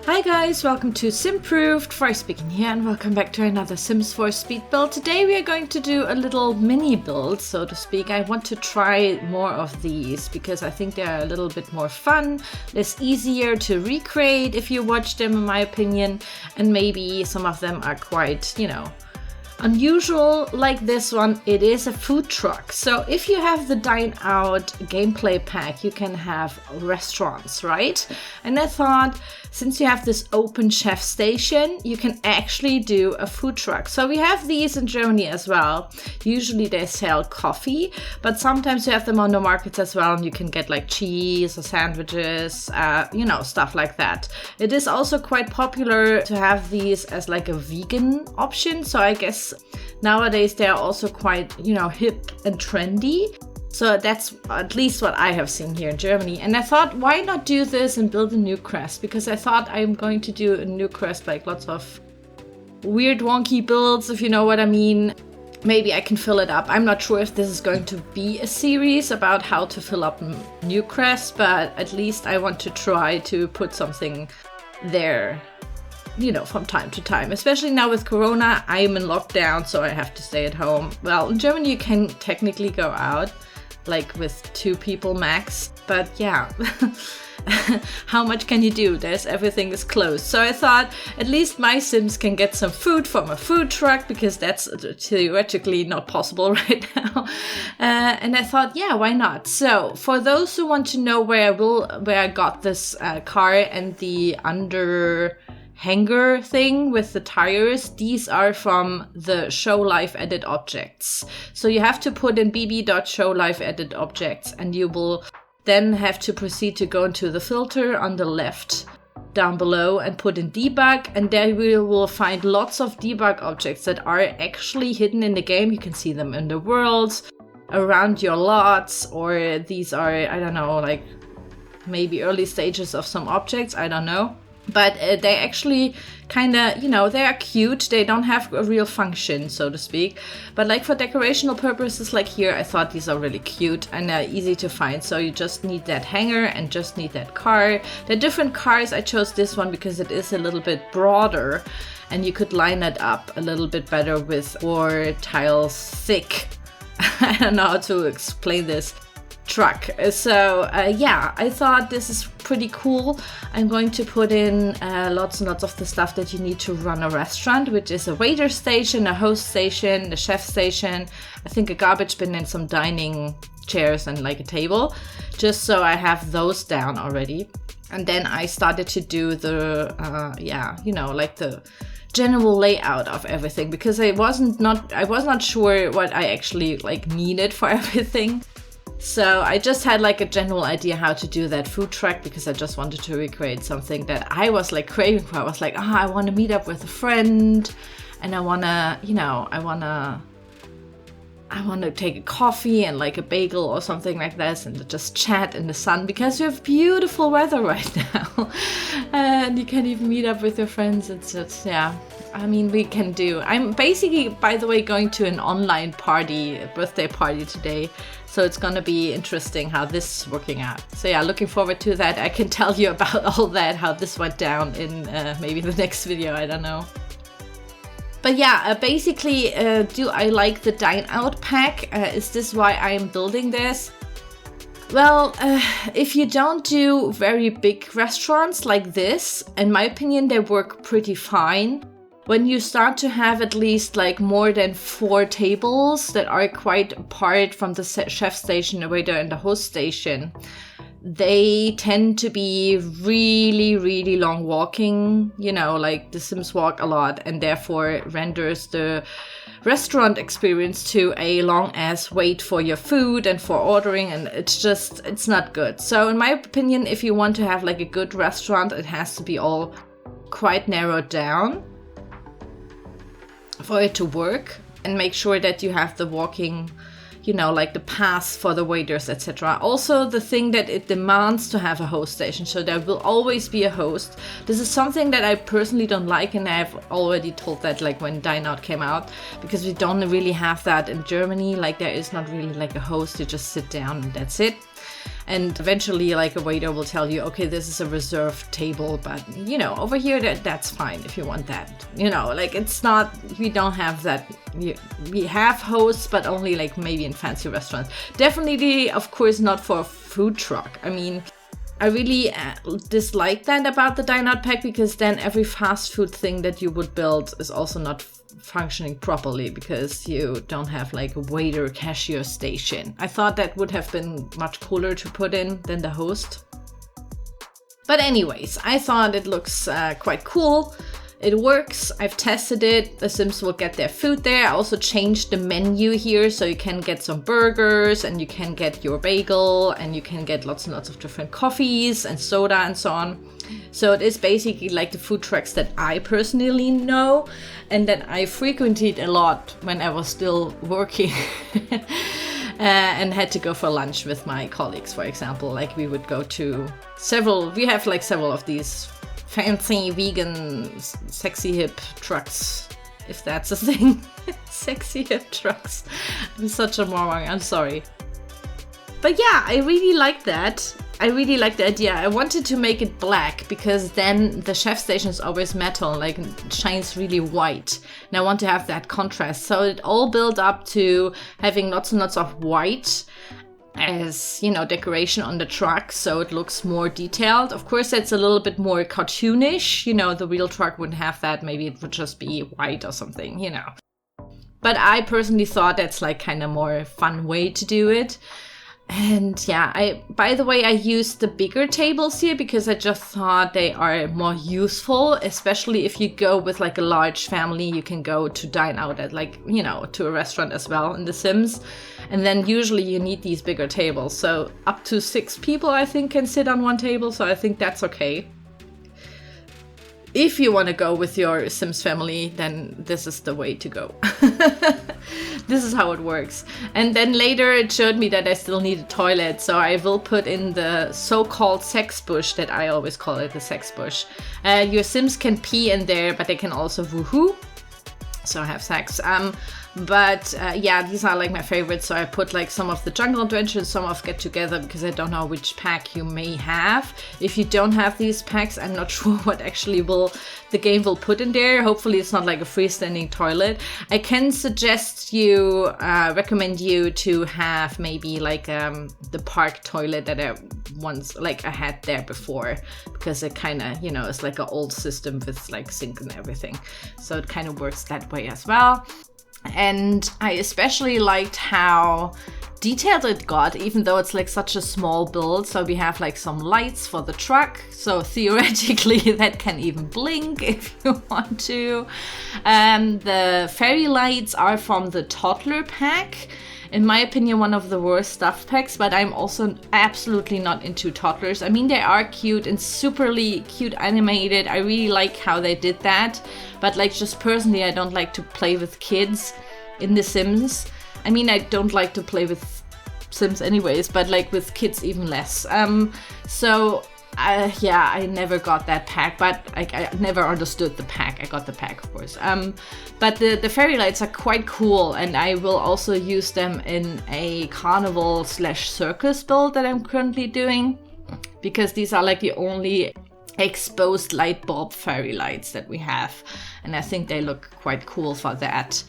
Hi guys, welcome to Simproved, Fry speaking here, and welcome back to another Sims 4 speed build. Today we are going to do a little mini build, so to speak. I want to try more of these because I think they're a little bit more fun, less easier to recreate if you watch them, in my opinion, and maybe some of them are quite, unusual. Like this one, it is a food truck. So if you have the Dine Out gameplay pack, you can have restaurants, right? And I thought, since you have this open chef station, you can actually do a food truck. So we have these in Germany as well. Usually they sell coffee, but sometimes you have them on the markets as well, and you can get like cheese or sandwiches, stuff like that. It is also quite popular to have these as like a vegan option. So I guess nowadays they're also quite, hip and trendy. So that's at least what I have seen here in Germany. And I thought, why not do this and build a new crest? Because I thought I'm going to do a new crest, like lots of weird wonky builds, if you know what I mean. Maybe I can fill it up. I'm not sure if this is going to be a series about how to fill up new crests, but at least I want to try to put something there, from time to time. Especially now with Corona, I'm in lockdown, so I have to stay at home. Well, in Germany you can technically go out, like with 2 people max, but yeah. How much can you do? Everything is closed. So I thought at least my Sims can get some food from a food truck, because that's theoretically not possible right now. And I thought, yeah, why not? So for those who want to know where I got this car and the under hanger thing with the tires, these are from the show live edit objects. So you have to put in bb.show live edit objects, and you will then have to proceed to go into the filter on the left down below and put in debug, and there you will find lots of debug objects that are actually hidden in the game. You can see them in the worlds, around your lots, or these are, I don't know, like maybe early stages of some objects, I don't know. But they actually kind of, they are cute. They don't have a real function, so to speak. But like for decorational purposes, like here, I thought these are really cute and easy to find. So you just need that hanger and just need that car. They're different cars. I chose this one because it is a little bit broader and you could line it up a little bit better with 4 tiles thick. I don't know how to explain this. Truck. So I thought this is pretty cool. I'm going to put in lots and lots of the stuff that you need to run a restaurant, which is a waiter station, a host station, a chef station, I think a garbage bin and some dining chairs and like a table, just so I have those down already. And then I started to do the like the general layout of everything, because I was not sure what I actually like needed for everything. So I just had like a general idea how to do that food truck, because I just wanted to recreate something that I was like craving for. I was like, I want to meet up with a friend, and I want to take a coffee and like a bagel or something like this and just chat in the sun, because we have beautiful weather right now. And you can even meet up with your friends. It's just, we can do. I'm basically, by the way, going to an online party, a birthday party today. So it's going to be interesting how this is working out. So yeah, looking forward to that. I can tell you about all that, how this went down in maybe the next video, I don't know. But yeah, basically, do I like the Dine Out pack? Is this why I'm building this? Well, if you don't do very big restaurants like this, in my opinion, they work pretty fine. When you start to have at least like more than 4 tables that are quite apart from the chef station, the waiter and the host station, they tend to be really, really long walking, like the Sims walk a lot, and therefore renders the restaurant experience to a long ass wait for your food and for ordering, and it's not good. So in my opinion, if you want to have like a good restaurant, it has to be all quite narrowed down for it to work, and make sure that you have the walking, like the paths for the waiters, etc. Also, the thing that it demands to have a host station, so there will always be a host. This is something that I personally don't like, and I've already told that like when Dine Out came out, because we don't really have that in Germany. Like there is not really like a host, you just sit down and that's it. And eventually like a waiter will tell you, okay, this is a reserved table, but you know, over here that's fine if you want that. You know, like it's not, we don't have that. We have hosts, but only like maybe in fancy restaurants. Definitely, of course, not for a food truck. I mean, I really dislike that about the dine out pack, because then every fast food thing that you would build is also not functioning properly because you don't have like a waiter cashier station. I thought that would have been much cooler to put in than the host. But anyways, I thought it looks quite cool. It works. I've tested it. The Sims will get their food there. I also changed the menu here, so you can get some burgers and you can get your bagel and you can get lots and lots of different coffees and soda and so on. So it is basically like the food trucks that I personally know and that I frequented a lot when I was still working and had to go for lunch with my colleagues, for example. Like we would go to we have like several of these fancy vegan sexy hip trucks, if that's a thing. Sexy hip trucks. I'm such a moron, I'm sorry. But yeah, I really like that. I really like the idea. I wanted to make it black because then the chef station is always metal, like it shines really white. And I want to have that contrast. So it all built up to having lots and lots of white as, you know, decoration on the truck, so it looks more detailed. Of course, it's a little bit more cartoonish. You know, the real truck wouldn't have that. Maybe it would just be white or something, you know. But I personally thought that's like kind of more fun way to do it. And yeah, by the way, I used the bigger tables here because I just thought they are more useful, especially if you go with like a large family. You can go to dine out at like, you know, to a restaurant as well in The Sims. And then usually you need these bigger tables. So up to 6 people, I think, can sit on one table. So I think that's okay. If you want to go with your Sims family, then this is the way to go. This is how it works. And then later it showed me that I still need a toilet. So I will put in the so-called sex bush that I always call it, the sex bush. Your Sims can pee in there, but they can also woohoo. So have sex. But yeah, these are like my favorites. So I put like some of the Jungle Adventure, some of Get Together, because I don't know which pack you may have. If you don't have these packs, I'm not sure what actually the game will put in there. Hopefully it's not like a freestanding toilet. I can suggest you, recommend you to have maybe like the park toilet that I had there before, because it kind of, you know, it's like an old system with like sink and everything. So it kind of works that way as well. And I especially liked how detailed it got, even though it's like such a small build. So we have like some lights for the truck. So theoretically that can even blink if you want to. The fairy lights are from the toddler pack. In my opinion, one of the worst stuffed packs, but I'm also absolutely not into toddlers. I mean, they are cute and superly cute animated. I really like how they did that. But like just personally, I don't like to play with kids in The Sims. I mean, I don't like to play with Sims anyways, but like with kids even less. Yeah, I never got that pack, but I never understood the pack. I got the pack, of course. But the fairy lights are quite cool, and I will also use them in a carnival/circus build that I'm currently doing, because these are like the only exposed light bulb fairy lights that we have, and I think they look quite cool for that.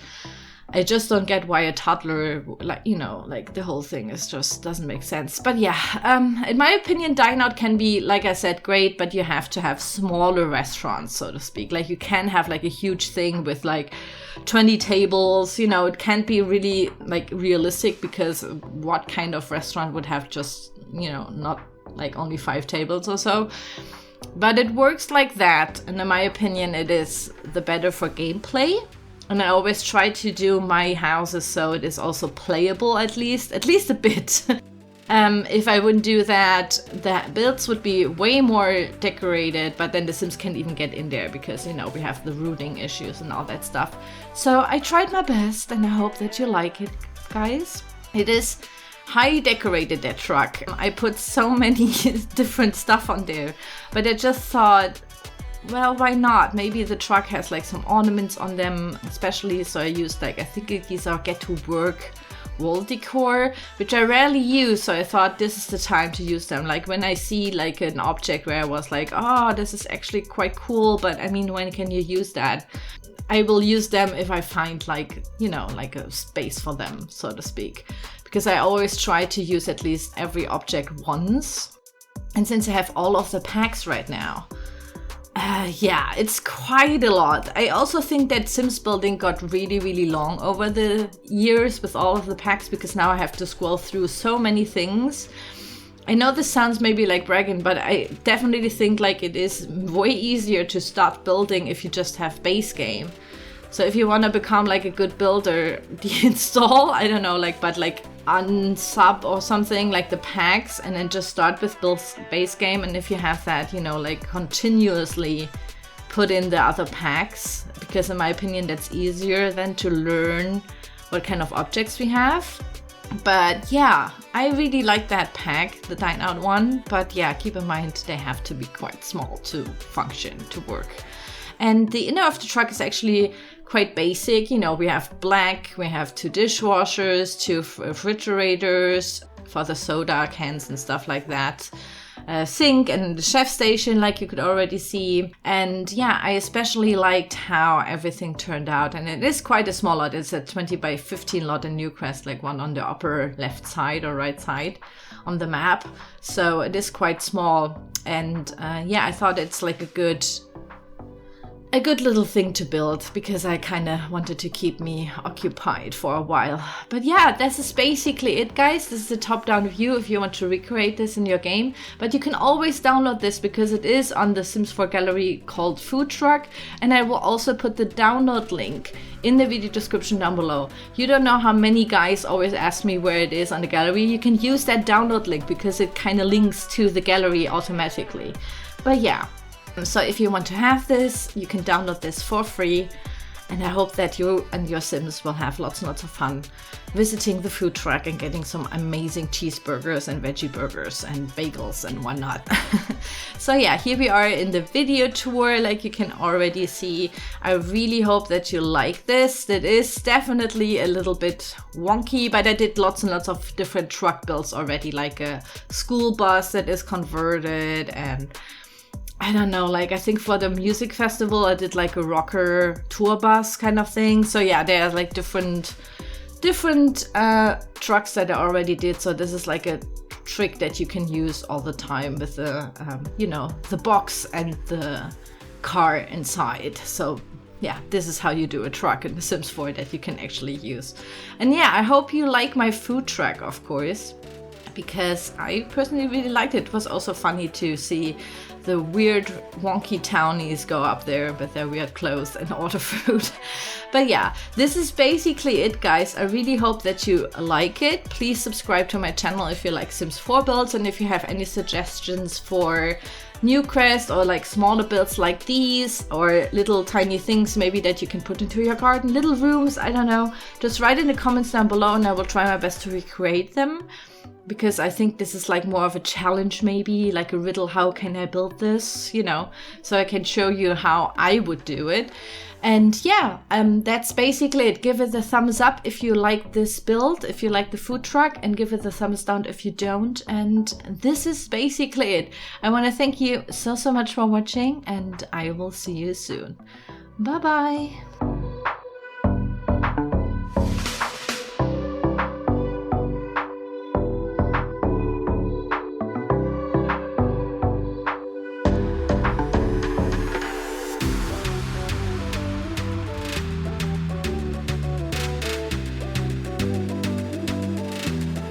I just don't get why a toddler, like, you know, like the whole thing is just doesn't make sense. But yeah, in my opinion, dine out can be, like I said, great, but you have to have smaller restaurants, so to speak. Like you can have like a huge thing with like 20 tables, you know, it can't be really like realistic, because what kind of restaurant would have just, you know, not like only 5 tables or so. But it works like that, and in my opinion, it is the better for gameplay. And I always try to do my houses so it is also playable, at least a bit. If I wouldn't do that, the builds would be way more decorated, but then the Sims can't even get in there because, you know, we have the rooting issues and all that stuff. So I tried my best, and I hope that you like it, guys. It is highly decorated, that truck. I put so many different stuff on there, but I just thought, well, why not? Maybe the truck has like some ornaments on them, especially. So I used like, I think these are get to work wall decor, which I rarely use, so I thought this is the time to use them. Like when I see like an object where I was like, oh, this is actually quite cool, but I mean, when can you use that? I will use them if I find like, you know, like a space for them, so to speak, because I always try to use at least every object once. And since I have all of the packs right now, yeah, it's quite a lot. I also think that Sims building got really, really long over the years with all of the packs, because now I have to scroll through so many things. I know this sounds maybe like bragging, but I definitely think like it is way easier to start building if you just have base game. So if you want to become like a good builder, deinstall, I don't know, like, but like unsub or something like the packs, and then just start with base game. And if you have that, you know, like continuously put in the other packs, because in my opinion, that's easier than to learn what kind of objects we have. But yeah, I really like that pack, the Dine Out one. But yeah, keep in mind they have to be quite small to function, to work. And the inner of the truck is actually quite basic. You know, we have black, we have 2 dishwashers, 2 refrigerators for the soda cans and stuff like that. Sink and the chef station, like you could already see. And yeah, I especially liked how everything turned out. And it is quite a small lot. It's a 20 by 15 lot in Newcrest, like one on the upper left side or right side on the map. So it is quite small. And yeah, I thought it's like a good little thing to build, because I kind of wanted to keep me occupied for a while. But yeah, this is basically it, guys. This is the top-down view if you want to recreate this in your game. But you can always download this, because it is on the Sims 4 gallery called Food Truck. And I will also put the download link in the video description down below. You don't know how many guys always ask me where it is on the gallery. You can use that download link, because it kind of links to the gallery automatically. But yeah. So if you want to have this, you can download this for free. And I hope that you and your Sims will have lots and lots of fun visiting the food truck and getting some amazing cheeseburgers and veggie burgers and bagels and whatnot. So yeah, here we are in the video tour, like you can already see. I really hope that you like this. It is definitely a little bit wonky, but I did lots and lots of different truck builds already, like a school bus that is converted, and I don't know, like I think for the music festival I did like a rocker tour bus kind of thing. So yeah, there are like different trucks that I already did. So this is like a trick that you can use all the time with the you know, the box and the car inside. So yeah, this is how you do a truck in The Sims 4 that you can actually use. And yeah, I hope you like my food truck, of course, because I personally really liked it. It was also funny to see the weird wonky townies go up there with their weird clothes and order food. But yeah, this is basically it, guys. I really hope that you like it. Please subscribe to my channel if you like Sims 4 builds, and if you have any suggestions for Newcrest or like smaller builds like these, or little tiny things maybe that you can put into your garden, little rooms, I don't know, just write in the comments down below and I will try my best to recreate them. Because I think this is like more of a challenge, maybe like a riddle. How can I build this, you know, so I can show you how I would do it. And yeah, that's basically it. Give it a thumbs up if you like this build, if you like the food truck, and give it a thumbs down if you don't. And this is basically it. I want to thank you so much for watching, and I will see you soon. Bye bye.